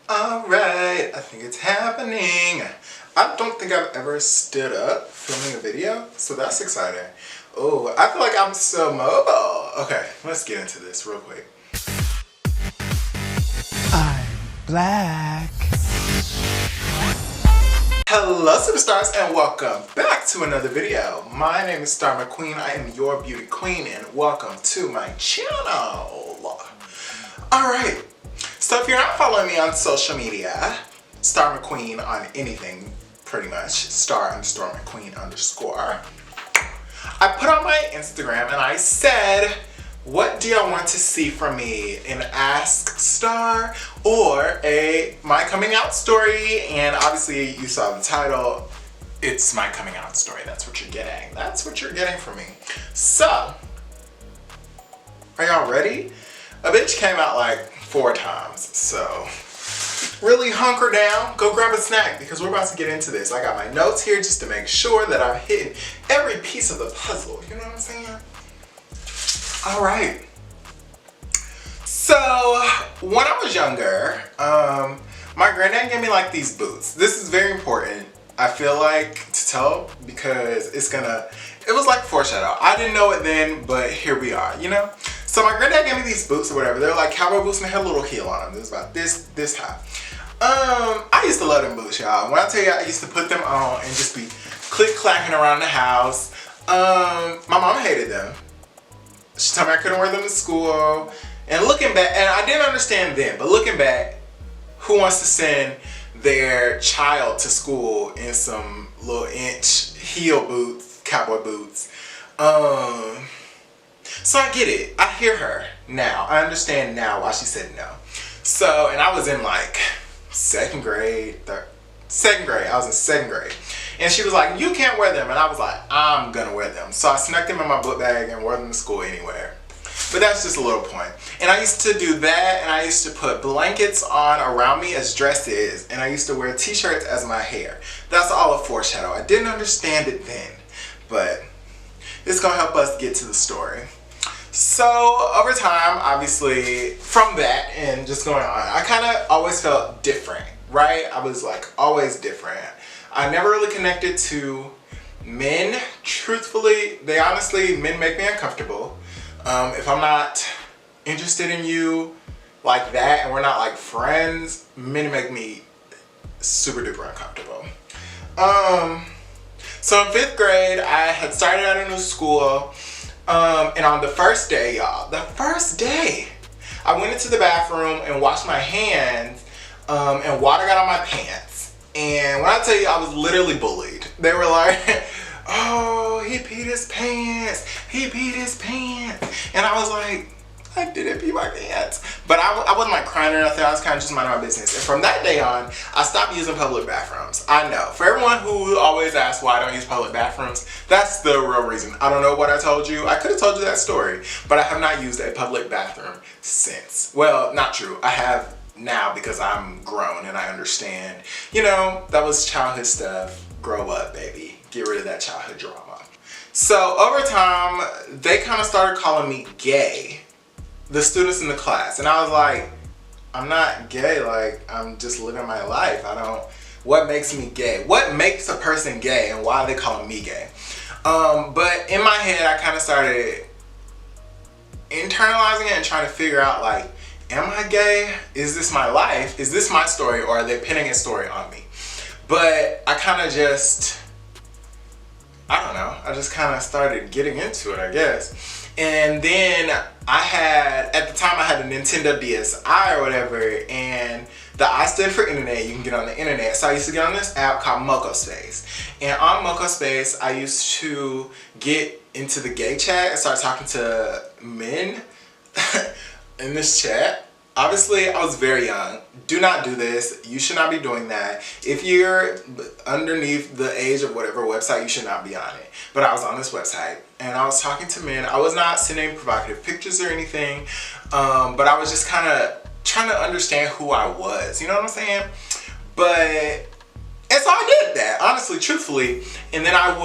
Alright, I think it's happening. I don't think I've ever stood up filming a video, so that's exciting. Oh, I feel like I'm so mobile. Okay, let's get into this real quick. I'm black. Hello superstars and welcome back to another video. My name is Starr McQueen. I am your beauty queen and welcome to my channel. Alright, so if you're not following me on social media, Starr McQueen on anything pretty much, Starr_McQueen_. I put on my Instagram and I said, what do y'all want to see from me? An Ask Starr or my coming out story? And obviously you saw the title, it's my coming out story. That's what you're getting. That's what you're getting from me. So, are y'all ready? A bitch came out like 4 times, so really hunker down, go grab a snack because we're about to get into this. I got my notes here just to make sure that I'm hitting every piece of the puzzle, you know what I'm saying? All right. So, when I was younger, my granddad gave me like these boots. This is very important, I feel like, to tell because it was like foreshadow. I didn't know it then, but here we are, you know? So my granddad gave me these boots or whatever. They're like cowboy boots and they had a little heel on them. It was about this high. I used to love them boots, y'all. When I tell you I used to put them on and just be click-clacking around the house. My mom hated them. She told me I couldn't wear them to school. And looking back, and I didn't understand then, but looking back, who wants to send their child to school in some little inch heel boots, cowboy boots? So I get it. I hear her now. I understand now why she said no. So, and I was in like second grade. I was in second grade. And she was like, you can't wear them. And I was like, I'm gonna wear them. So I snuck them in my book bag and wore them to school anywhere. But that's just a little point. And I used to do that, and I used to put blankets on around me as dresses, and I used to wear t-shirts as my hair. That's all a foreshadow. I didn't understand it then, but it's gonna help us get to the story. So over time, obviously, from that and just going on, I kind of always felt different, right? I was like always different. I never really connected to men, truthfully. Men make me uncomfortable. If I'm not interested in you like that and we're not like friends, men make me super duper uncomfortable. So in 5th grade, I had started at a new school. And on the first day, y'all, I went into the bathroom and washed my hands, and water got on my pants. And when I tell you, I was literally bullied. They were like, oh, he peed his pants. He peed his pants. And I was like, I didn't pee my pants. But I wasn't like crying or nothing. I was kind of just minding my business. And from that day on, I stopped using public bathrooms. I know. For everyone who always asks why I don't use public bathrooms, that's the real reason. I don't know what I told you. I could have told you that story. But I have not used a public bathroom since. Well, not true. I have now because I'm grown and I understand. You know, that was childhood stuff. Grow up, baby. Get rid of that childhood drama. So over time, they kind of started calling me gay. The students in the class, and I was like, I'm not gay, like I'm just living my life. What makes me gay? What makes a person gay and why are they calling me gay? But in my head I kind of started internalizing it and trying to figure out like, am I gay? Is this my life? Is this my story or are they pinning a story on me? But I kind of just, I don't know, I just kind of started getting into it, I guess. And then at the time I had a Nintendo DSi or whatever, and the I stood for internet. You can get on the internet. So I used to get on this app called MocoSpace. And on MocoSpace, I used to get into the gay chat and start talking to men in this chat. Obviously, I was very young. Do not do this. You should not be doing that. If you're underneath the age of whatever website, you should not be on it. But I was on this website and I was talking to men. I was not sending provocative pictures or anything, but I was just kind of trying to understand who I was. You know what I'm saying? And so I did that, honestly, truthfully. And then I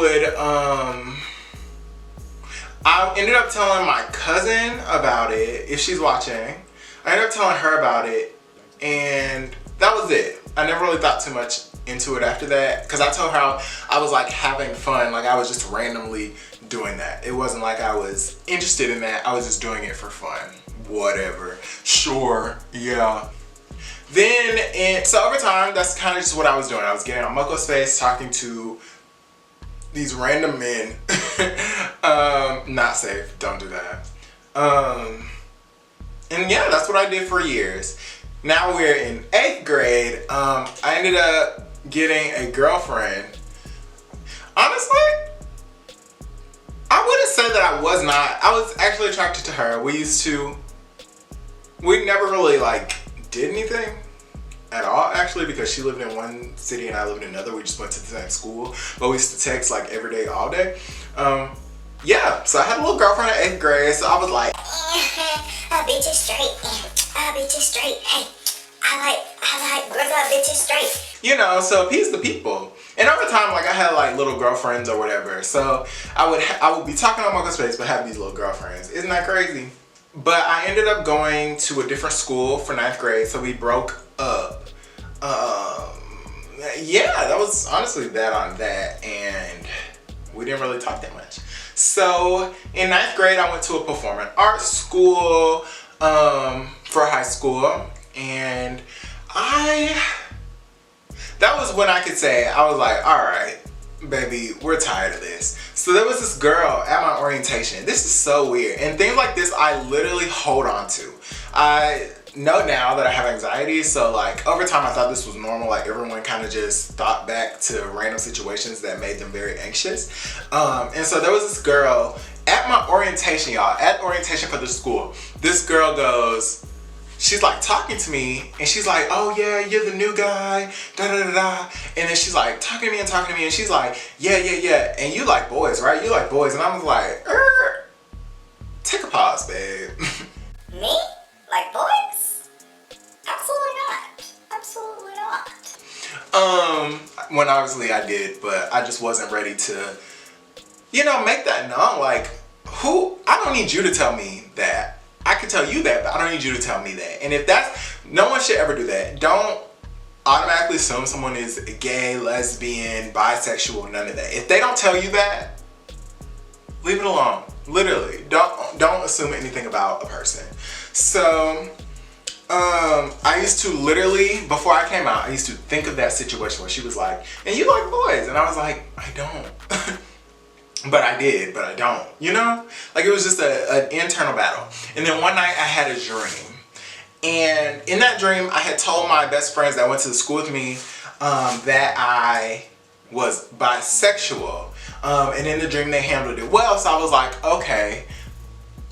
ended up telling my cousin about it, if she's watching. I ended up telling her about it, and that was it. I never really thought too much into it after that, because I told her I was like having fun, like I was just randomly doing that. It wasn't like I was interested in that. I was just doing it for fun. Whatever. Sure. Yeah. Then, so over time, that's kind of just what I was doing. I was getting on Moko Space, talking to these random men. Not safe. Don't do that. And yeah, that's what I did for years. Now we're in 8th grade. I ended up getting a girlfriend. Honestly, I wouldn't say that I was not. I was actually attracted to her. We never really like did anything at all, actually, because she lived in one city and I lived in another. We just went to the same school, but we used to text like every day, all day. Yeah, so I had a little girlfriend in 8th grade, so I was like, a bitch is straight. A bitch is straight. Hey, I like girls that bitches straight. you know, so appease the people. And over time, like I had like little girlfriends or whatever. So I would be talking on Moko Space, but have these little girlfriends. Isn't that crazy? But I ended up going to a different school for 9th grade, so we broke up. Yeah, that was honestly that on that, and we didn't really talk that much. So in 9th grade, I went to a performing arts school for high school, and that was when I could say, I was like, all right, baby, we're tired of this. So there was this girl at my orientation. This is so weird. And things like this, I literally hold on to. I know now that I have anxiety, so like over time I thought this was normal. Like everyone kind of just thought back to random situations that made them very anxious. And so there was this girl at my orientation, y'all, at orientation for the school. This girl goes, she's like talking to me, and she's like, oh yeah, you're the new guy, da da da da. And then she's like talking to me, and she's like, yeah. And you like boys, right? You like boys. And I was like, take a pause, babe. Me? Like boys? Absolutely not. Absolutely not. When obviously I did, but I just wasn't ready to, make that known. Like, I don't need you to tell me that. I could tell you that, but I don't need you to tell me that. And if no one should ever do that. Don't automatically assume someone is gay, lesbian, bisexual, none of that. If they don't tell you that, leave it alone. Literally, don't assume anything about a person. So, I used to literally, before I came out, I used to think of that situation where she was like, and you like boys? And I was like, I don't. But I did, but I don't, Like it was just an internal battle. And then one night I had a dream. And in that dream, I had told my best friends that went to the school with me that I was bisexual. And in the dream, they handled it well. So I was like, okay,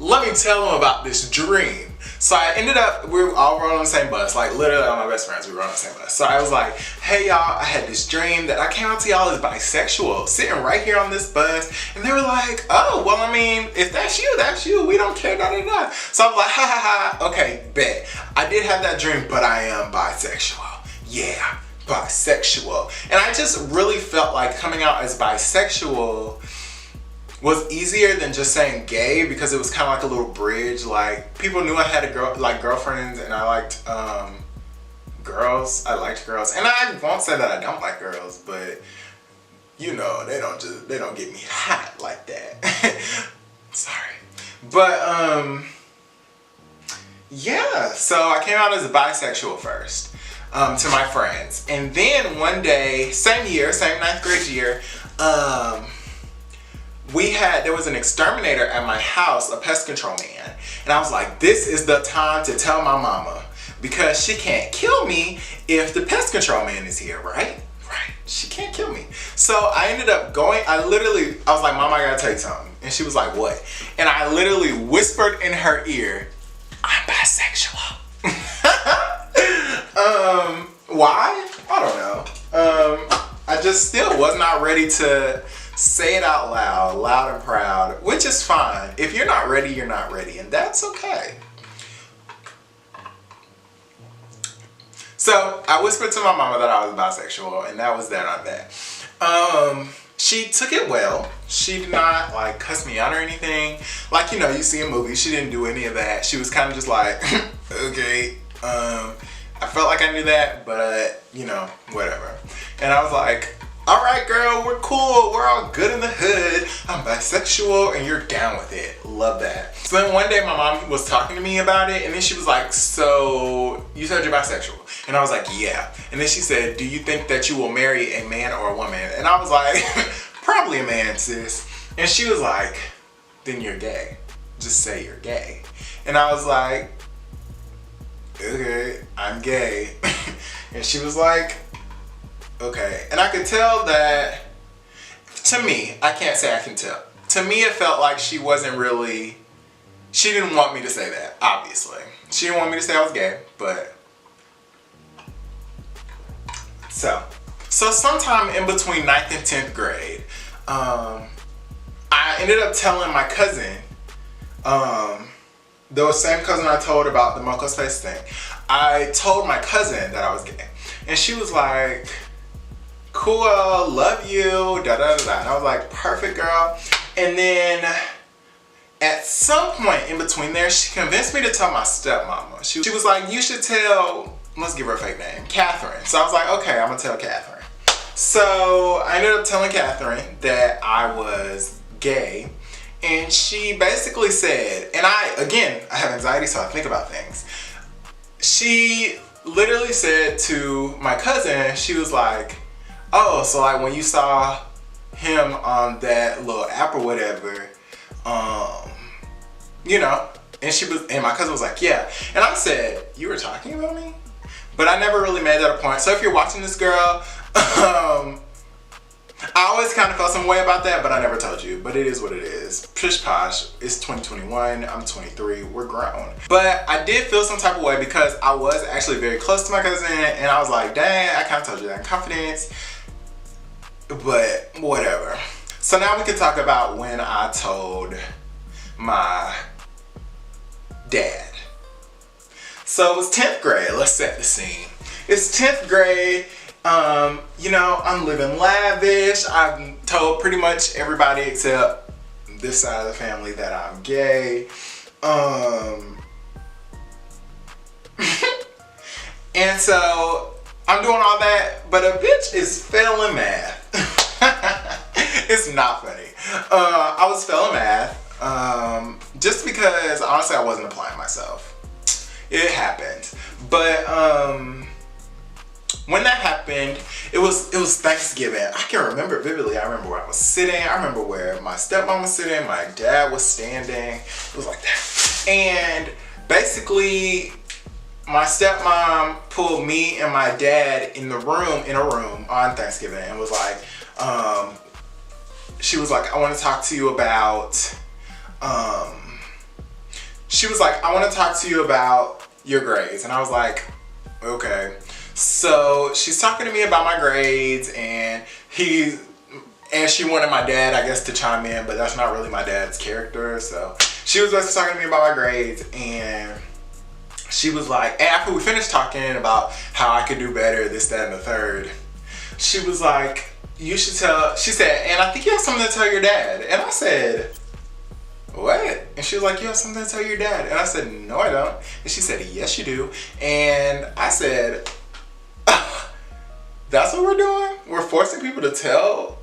let me tell them about this dream. So I ended up, we all were on the same bus, like literally all my best friends, we were on the same bus. So I was like, hey y'all, I had this dream that I came out to y'all as bisexual, sitting right here on this bus. And they were like, oh, well, I mean, if that's you, we don't care, da da da. So I was like, ha ha ha, okay, bet. I did have that dream, but I am bisexual. Yeah, bisexual. And I just really felt like coming out as bisexual was easier than just saying gay, because it was kind of like a little bridge. Like people knew I had girlfriends, and I liked girls. I liked girls, and I won't say that I don't like girls, but they don't get me hot like that. Sorry, but yeah. So I came out as a bisexual first to my friends, and then one day, same 9th grade year, there was an exterminator at my house, a pest control man. And I was like, this is the time to tell my mama, because she can't kill me if the pest control man is here, right? Right. She can't kill me. So I ended up going, I was like, Mama, I gotta tell you something. And she was like, what? And I literally whispered in her ear, I'm bisexual. Why? I don't know. I just still was not ready to say it out loud and proud, which is fine. If you're not ready, you're not ready, and that's okay. So I whispered to my mama that I was bisexual, and that was that on that. She took it well. She did not like cuss me out or anything. Like, you see in movies, she didn't do any of that. She was kind of just like, okay. I felt like I knew that, but you know, whatever. And I was like, all right, girl, we're cool. We're all good in the hood. I'm bisexual and you're down with it. Love that. So then one day my mom was talking to me about it and then she was like, so you said you're bisexual? And I was like, yeah. And then she said, do you think that you will marry a man or a woman? And I was like, probably a man, sis. And she was like, then you're gay. Just say you're gay. And I was like, okay, I'm gay. And she was like, okay. And I could tell that, to me, I can't say I can tell. To me, it felt like she wasn't really, she didn't want me to say that, obviously. She didn't want me to say I was gay, but. So sometime in between 9th and 10th grade, I ended up telling my cousin, the same cousin I told about the Mocha Space thing. I told my cousin that I was gay. And she was like, cool, love you, da da da da. And I was like, perfect, girl. And then at some point in between there, she convinced me to tell my stepmama. She was like, you should tell, let's give her a fake name, Catherine. So I was like, okay, I'm gonna tell Catherine. So I ended up telling Catherine that I was gay. And she basically said, and I have anxiety, so I think about things. She literally said to my cousin, she was like, oh, so like when you saw him on that little app or whatever, you know, and my cousin was like, yeah. And I said, you were talking about me? But I never really made that a point. So if you're watching this, girl, I always kind of felt some way about that, but I never told you. But it is what it is. Pish posh. It's 2021. I'm 23. We're grown. But I did feel some type of way because I was actually very close to my cousin, and I was like, dang, I kind of told you that in confidence. But whatever. So now we can talk about when I told my dad. So it was 10th grade. Let's set the scene. It's 10th grade. You know, I'm living lavish. I've told pretty much everybody except this side of the family that I'm gay. And so I'm doing all that, but a bitch is failing math. It's not funny. I was failing math, just because honestly I wasn't applying myself. It happened. But, when that happened, it was Thanksgiving. I can remember vividly. I remember where I was sitting. I remember where my stepmom was sitting. My dad was standing. It was like that. And basically, my stepmom pulled me and my dad in a room on Thanksgiving and was like, she was like, I want to talk to you about, your grades. And I was like, okay. So she's talking to me about my grades, and she wanted my dad, I guess, to chime in, but that's not really my dad's character. So she was just talking to me about my grades, and she was like, after we finished talking about how I could do better, this, that, and the third, she was like, you should tell, she said, and I think you have something to tell your dad. And I said, what? And she was like, you have something to tell your dad. And I said, no, I don't. And she said, yes, you do. And I said, that's what we're doing? We're forcing people to tell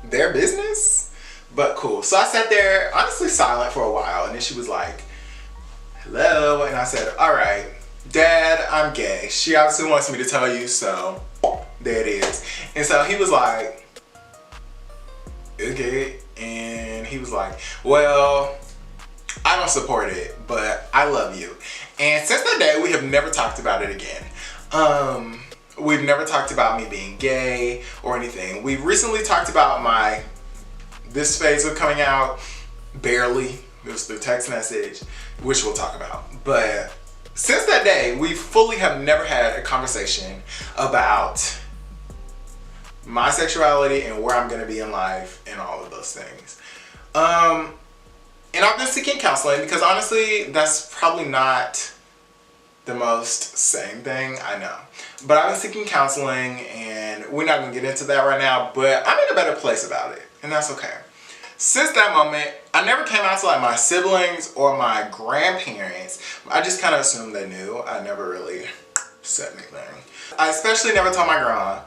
their business? But cool. So I sat there, honestly silent for a while, and then she was like, hello? And I said, all right, Dad, I'm gay. She obviously wants me to tell you, so there it is. And so he was like, okay. And he was like, well, I don't support it, but I love you. And since that day, we have never talked about it again. We've never talked about me being gay or anything. We recently talked about this phase of coming out, barely. It was through text message, which we'll talk about. But since that day, we fully have never had a conversation about my sexuality and where I'm gonna be in life and all of those things. And I've been seeking counseling because honestly, that's probably not the most sane thing, I know. But I've been seeking counseling, and we're not gonna get into that right now, but I'm in a better place about it, and that's okay. Since that moment, I never came out to like my siblings or my grandparents. I just kind of assumed they knew. I never really Set nickname. I especially never told my grandma.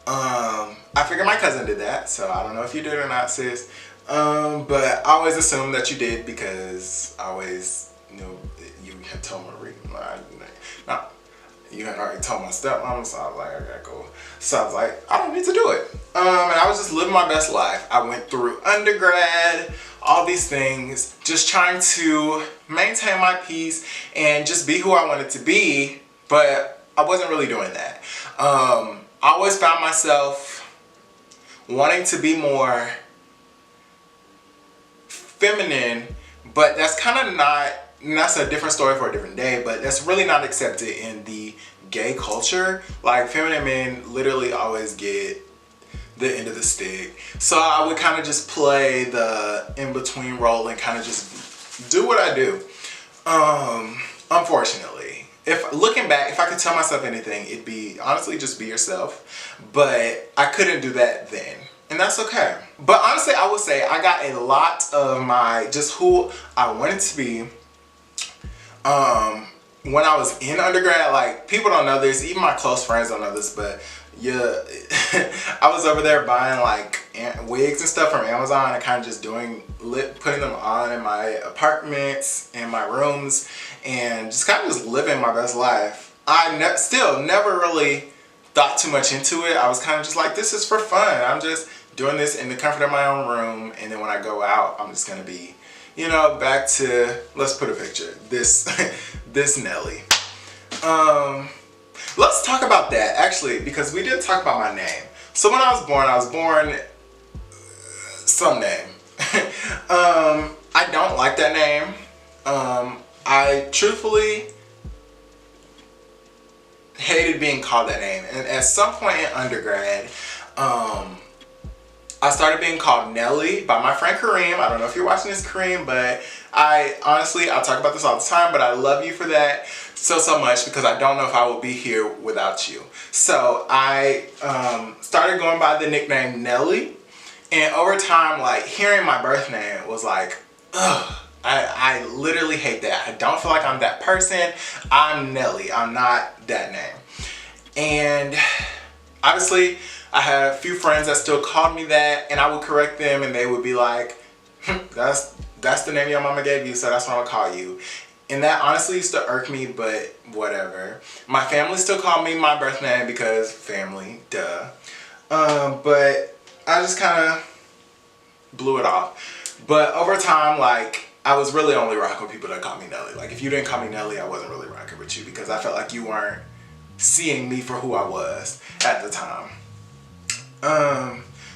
I figured my cousin did that, so I don't know if you did or not, sis. But I always assumed that you did because I always knew you had told Marie. No, you had already told my stepmom, so I was like, okay, cool. So I was like, I don't need to do it. And I was just living my best life. I went through undergrad, all these things, just trying to maintain my peace and just be who I wanted to be, but I wasn't really doing that. I always found myself wanting to be more feminine, but that's kind of not, and that's a different story for a different day, but that's really not accepted in the gay culture. Like, feminine men literally always get the end of the stick. So I would kind of just play the in-between role and kind of just do what I do. Unfortunately, if looking back, if I could tell myself anything, it'd be honestly just be yourself. But I couldn't do that then, and that's okay. But honestly, I would say I got a lot of my just who I wanted to be when I was in undergrad. Like, people don't know this, even my close friends don't know this, but yeah, I was over there buying like wigs and stuff from Amazon and kind of just putting them on in my apartments and my rooms and just kind of just living my best life. I still never really thought too much into it. I was kind of just like, this is for fun. I'm just doing this in the comfort of my own room, and then when I go out, I'm just gonna be, you know, back to, let's put a picture, this Nelly. Let's talk about that, actually, because we did talk about my name. So when I was born some name. I don't like that name. I truthfully hated being called that name. And at some point in undergrad, I started being called Nelly by my friend Kareem. I don't know if you're watching this, Kareem, but I talk about this all the time, but I love you for that so much, because I don't know if I will be here without you. So I started going by the nickname Nelly, and over time, like, hearing my birth name was like, ugh, I literally hate that. I don't feel like I'm that person. I'm Nelly. I'm not that name. And obviously, I had a few friends that still called me that, and I would correct them, and they would be like, that's the name your mama gave you, so that's what I'm gonna call you. And that honestly used to irk me, but whatever. My family still called me my birth name because family, duh. But I just kind of blew it off. But over time, like, I was really only rocking with people that called me Nelly. Like, if you didn't call me Nelly, I wasn't really rocking with you, because I felt like you weren't seeing me for who I was at the time.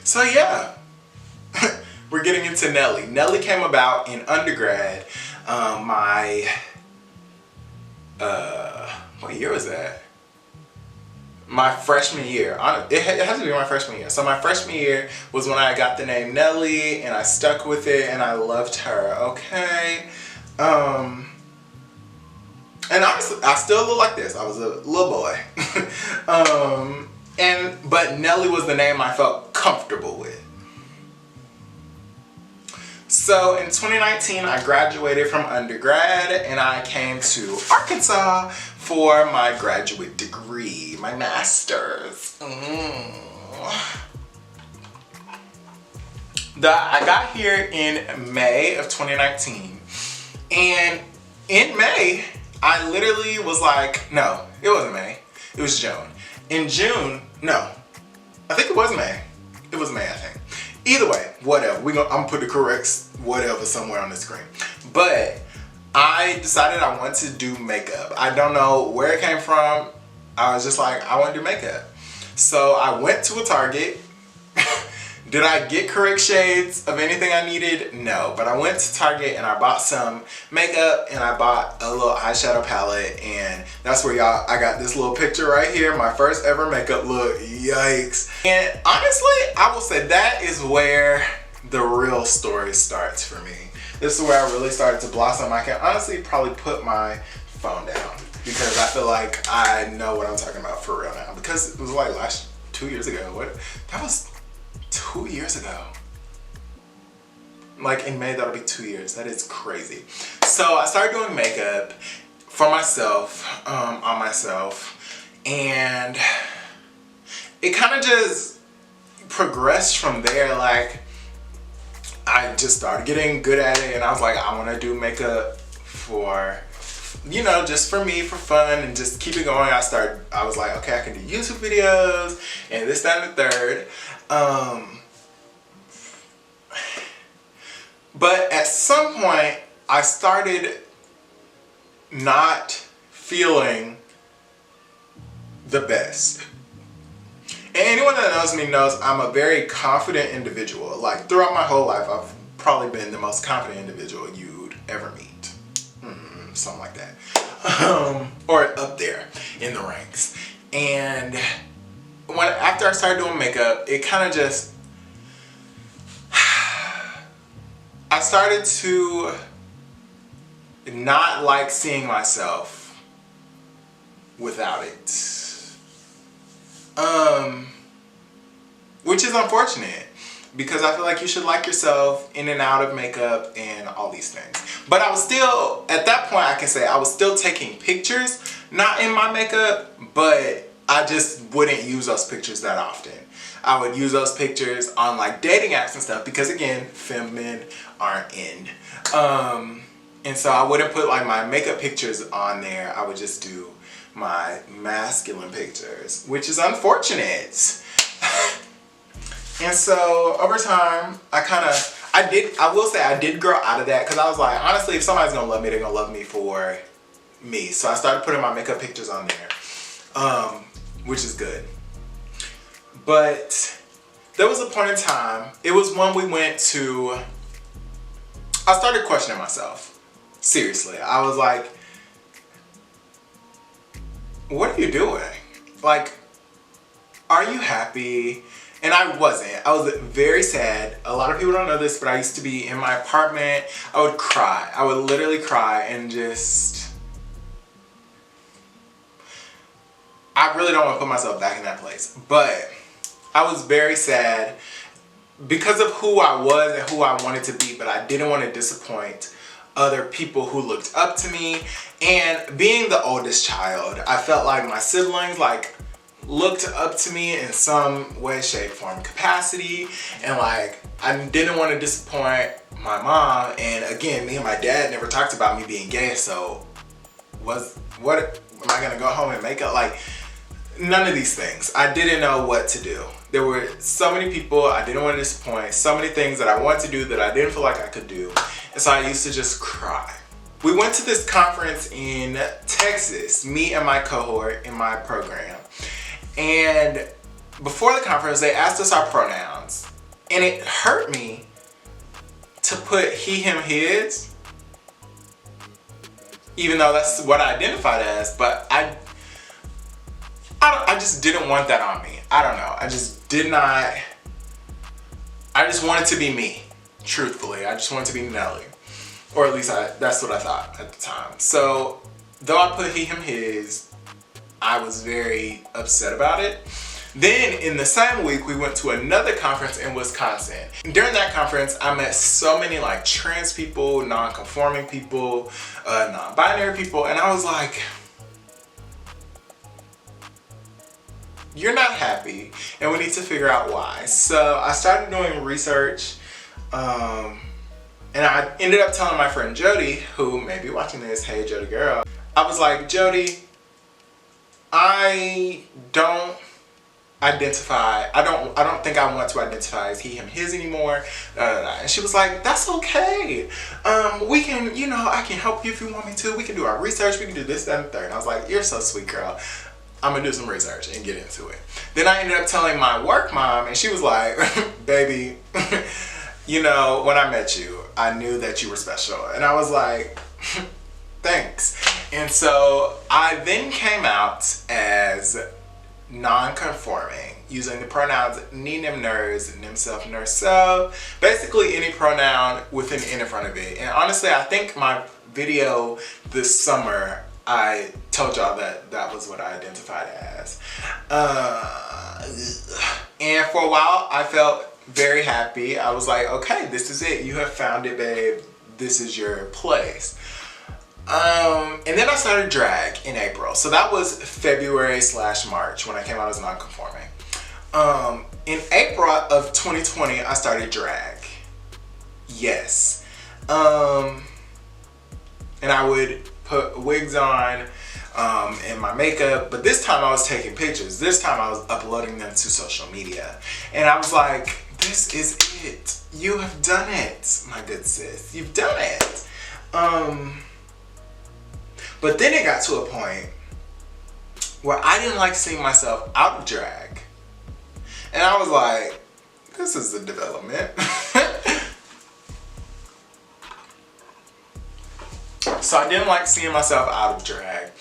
So yeah, we're getting into Nelly. Nelly came about in undergrad. What year was that? My freshman year. It has to be my freshman year. So my freshman year was when I got the name Nelly, and I stuck with it, and I loved her, okay? And honestly, I still look like this. I was a little boy. But Nelly was the name I felt comfortable with. So in 2019, I graduated from undergrad, and I came to Arkansas for my graduate degree, my master's. I got here in May of 2019, and in May, I literally was like, no, it wasn't May, it was June. In June, no, I think it was May. It was May, I think. Either way, whatever. I'm gonna put the correct whatever somewhere on the screen. But I decided I want to do makeup. I don't know where it came from. I was just like, I want to do makeup. So I went to a Target. Did I get correct shades of anything I needed? No, but I went to Target and I bought some makeup, and I bought a little eyeshadow palette, and that's where I got this little picture right here, my first ever makeup look, yikes. And honestly, I will say that is where the real story starts for me. This is where I really started to blossom. I can honestly probably put my phone down, because I feel like I know what I'm talking about for real now, because it was like 2 years ago. That was 2 years ago. Like in May, that'll be 2 years. That is crazy. So I started doing makeup for myself, on myself, And it kind of just progressed from there. Like, I just started getting good at it, and I was like, I want to do makeup for, you know, just for me, for fun, and just keep it going. I was like, okay, I can do YouTube videos, and this, that, and the third. But at some point, I started not feeling the best. And anyone that knows me knows I'm a very confident individual. Like, throughout my whole life, I've probably been the most confident individual you'd ever meet. Something like that. Or up there in the ranks. And after I started doing makeup, it kind of just... I started to not like seeing myself without it. Which is unfortunate, because I feel like you should like yourself in and out of makeup and all these things. But I was still, at that point I can say I was still taking pictures, not in my makeup, but I just wouldn't use those pictures that often. I would use those pictures on like dating apps and stuff, because again, feminine aren't in. And so I wouldn't put like my makeup pictures on there. I would just do my masculine pictures, which is unfortunate. And so over time, I will say I did grow out of that, because I was like, honestly, if somebody's gonna love me, they're gonna love me for me. So I started putting my makeup pictures on there, which is good. But there was a point in time, it was when we went to, I started questioning myself. Seriously, I was like, what are you doing? Like, are you happy? And I wasn't. I was very sad. A lot of people don't know this, but I used to be in my apartment. I would cry. I would literally cry and just... I really don't want to put myself back in that place. But I was very sad because of who I was and who I wanted to be, but I didn't want to disappoint other people who looked up to me. And being the oldest child, I felt like my siblings looked up to me in some way, shape, form, capacity, and like I didn't want to disappoint my mom. And again, me and my dad never talked about me being gay, so what am I gonna go home and make up? Like, none of these things. I didn't know what to do. There were so many people I didn't want to disappoint, so many things that I wanted to do that I didn't feel like I could do, and so I used to just cry. We went to this conference in Texas, me and my cohort in my program. And before the conference, they asked us our pronouns. And it hurt me to put he, him, his, even though that's what I identified as. But I just didn't want that on me. I don't know. I just did not. I just wanted to be me, truthfully. I just wanted to be Nelly. Or at least that's what I thought at the time. So though I put he, him, his, I was very upset about it. Then in the same week, we went to another conference in Wisconsin. During that conference, I met so many like trans people, non-conforming people, non-binary people, and I was like, you're not happy, and we need to figure out why. So I started doing research, and I ended up telling my friend Jody, who may be watching this, hey Jody girl, I was like, Jody, I don't think I want to identify as he, him, his anymore. And she was like, that's okay. We can, I can help you if you want me to. We can do our research. We can do this, that, and the third. And I was like, you're so sweet, girl. I'm gonna do some research and get into it. Then I ended up telling my work mom, and she was like, baby, when I met you, I knew that you were special. And I was like, thanks. And so I then came out as non-conforming, using the pronouns me, them, ners, nim, self, nurse, self. Basically any pronoun with an N in front of it. And honestly, I think my video this summer, I told y'all that was what I identified as. And for a while, I felt very happy. I was like, okay, this is it. You have found it, babe. This is your place. And then I started drag in April. So that was February/March when I came out as non-conforming. In April of 2020, I started drag. Yes. And I would put wigs on and my makeup, but this time I was taking pictures. This time I was uploading them to social media. And I was like, this is it. You have done it, my good sis. You've done it. But then it got to a point where I didn't like seeing myself out of drag. And I was like, this is a development. So I didn't like seeing myself out of drag.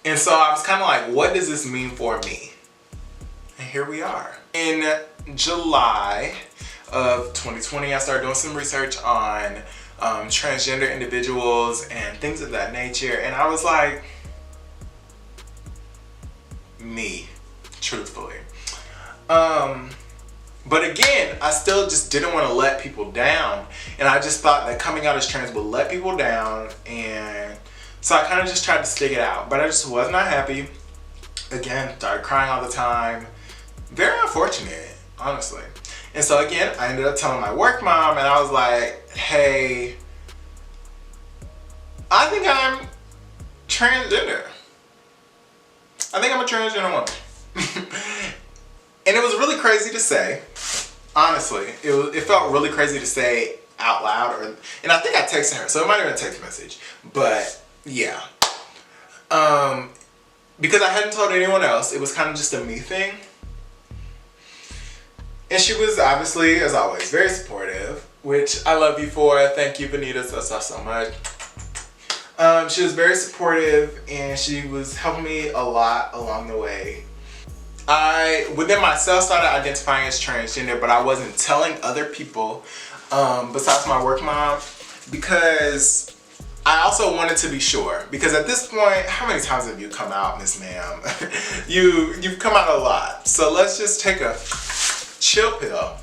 And so I was kind of like, what does this mean for me? And here we are. In July of 2020, I started doing some research on transgender individuals and things of that nature. And I was like, me, truthfully. But again, I still just didn't want to let people down. And I just thought that coming out as trans would let people down. And so I kind of just tried to stick it out. But I just was not happy. Again, started crying all the time. Very unfortunate, honestly. And so again, I ended up telling my work mom, and I was like, hey, I think I'm transgender. I think I'm a transgender woman. And it was really crazy to say. Honestly, it felt really crazy to say out loud. And I think I texted her, so it might have been a text message. But yeah. Because I hadn't told anyone else, it was kind of just a me thing. And she was obviously, as always, very supportive, which I love you for. Thank you, Benita, so much. She was very supportive, and she was helping me a lot along the way. I, within myself, started identifying as transgender, but I wasn't telling other people, besides my work mom, because I also wanted to be sure. Because at this point, how many times have you come out, Miss Ma'am? You've come out a lot. So let's just take a chill pill.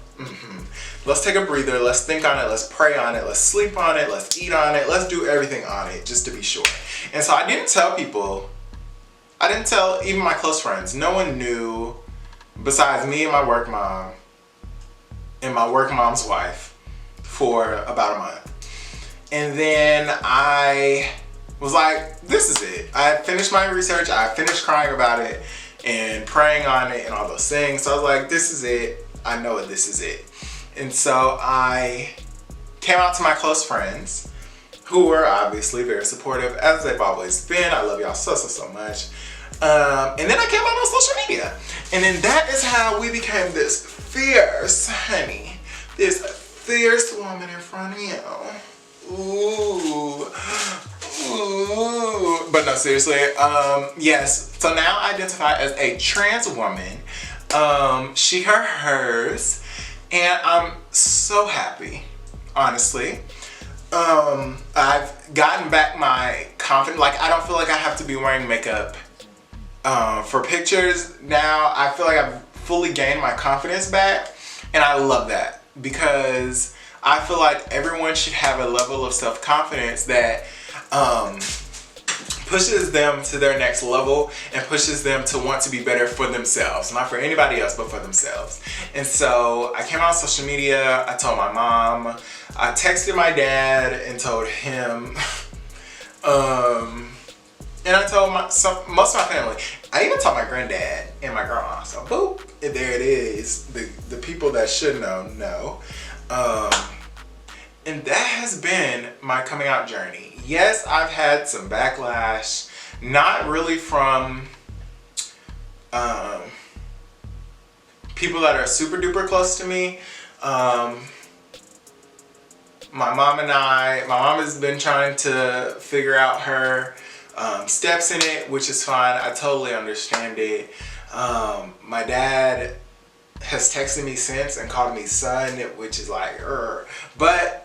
Let's take a breather. Let's think on it. Let's pray on it. Let's sleep on it. Let's eat on it. Let's do everything on it just to be sure. And so I didn't tell people. I didn't tell even my close friends. No one knew besides me and my work mom and my work mom's wife for about a month. And then I was like, this is it. I finished my research. I finished crying about it and praying on it and all those things. So I was like, this is it. I know it. This is it. And so I came out to my close friends, who were obviously very supportive, as they've always been. I love y'all so much. And then I came out on social media. And then that is how we became this fierce, honey. This fierce woman in front of you. Ooh. Ooh. But no, seriously. Yes. So now I identify as a trans woman. She, her, hers. And I'm so happy, honestly. I've gotten back my confidence. Like, I don't feel like I have to be wearing makeup for pictures now. I feel like I've fully gained my confidence back, and I love that, because I feel like everyone should have a level of self-confidence that pushes them to their next level and pushes them to want to be better for themselves. Not for anybody else, but for themselves. And so I came out on social media. I told my mom. I texted my dad and told him. And I told most of my family. I even told my granddad and my grandma. So boop, and there it is. The people that should know. And that has been my coming out journey. Yes, I've had some backlash, not really from people that are super duper close to me. My mom has been trying to figure out her steps in it, which is fine. I totally understand it. My dad has texted me since and called me son, which is like, but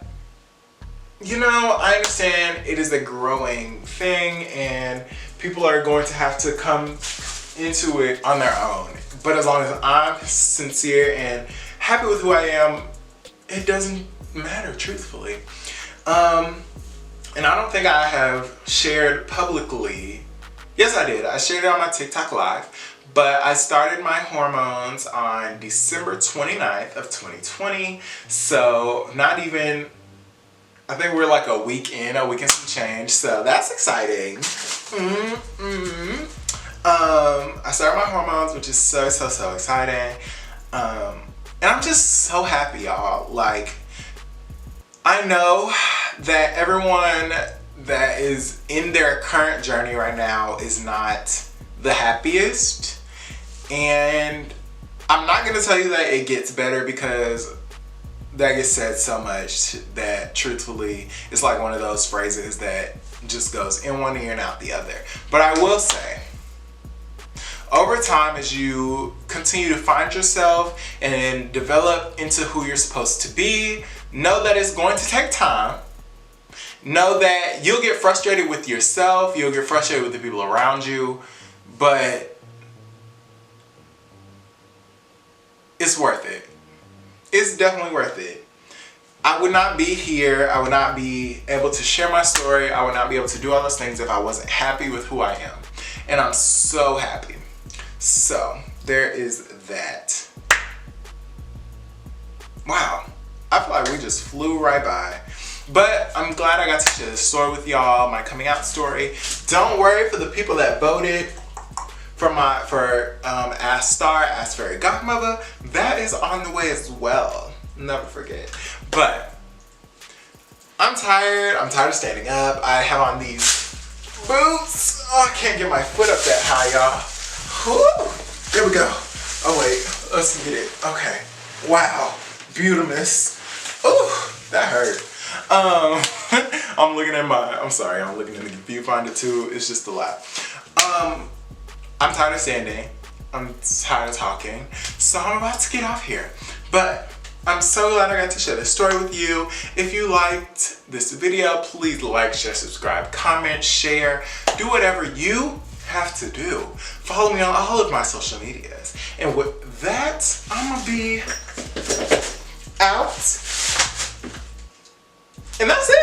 you know, I understand it is a growing thing and people are going to have to come into it on their own. But as long as I'm sincere and happy with who I am, it doesn't matter, truthfully. And I don't think I have shared publicly. Yes, I did. I shared it on my TikTok live. But I started my hormones on December 29th of 2020. So not even, I think we're like a week and some change. So that's exciting. I started my hormones, which is so exciting. And I'm just so happy, y'all. Like, I know that everyone that is in their current journey right now is not the happiest. And I'm not going to tell you that it gets better, because that gets said so much that truthfully it's like one of those phrases that just goes in one ear and out the other. But I will say, over time, as you continue to find yourself and develop into who you're supposed to be, know that it's going to take time. Know that you'll get frustrated with yourself, you'll get frustrated with the people around you, but it's worth it. It's definitely worth it. I would not be here, I would not be able to share my story, I would not be able to do all those things if I wasn't happy with who I am. And I'm so happy. So, there is that. Wow. I feel like we just flew right by. But I'm glad I got to share this story with y'all, my coming out story. Don't worry, for the people that voted for Ask Starr, Ask Fairy Godmother, that is on the way as well. Never forget. But I'm tired of standing up. I have on these boots. Oh, I can't get my foot up that high, y'all. Whew. There we go. Oh wait, let's get it. Okay. Wow. Beautimous. Ooh, that hurt. I'm looking at the viewfinder too. It's just a lot. I'm tired of standing. I'm tired of talking. So I'm about to get off here. But I'm so glad I got to share this story with you. If you liked this video, please like, share, subscribe, comment, share. Do whatever you have to do. Follow me on all of my social medias. And with that, I'm gonna be out. And that's it.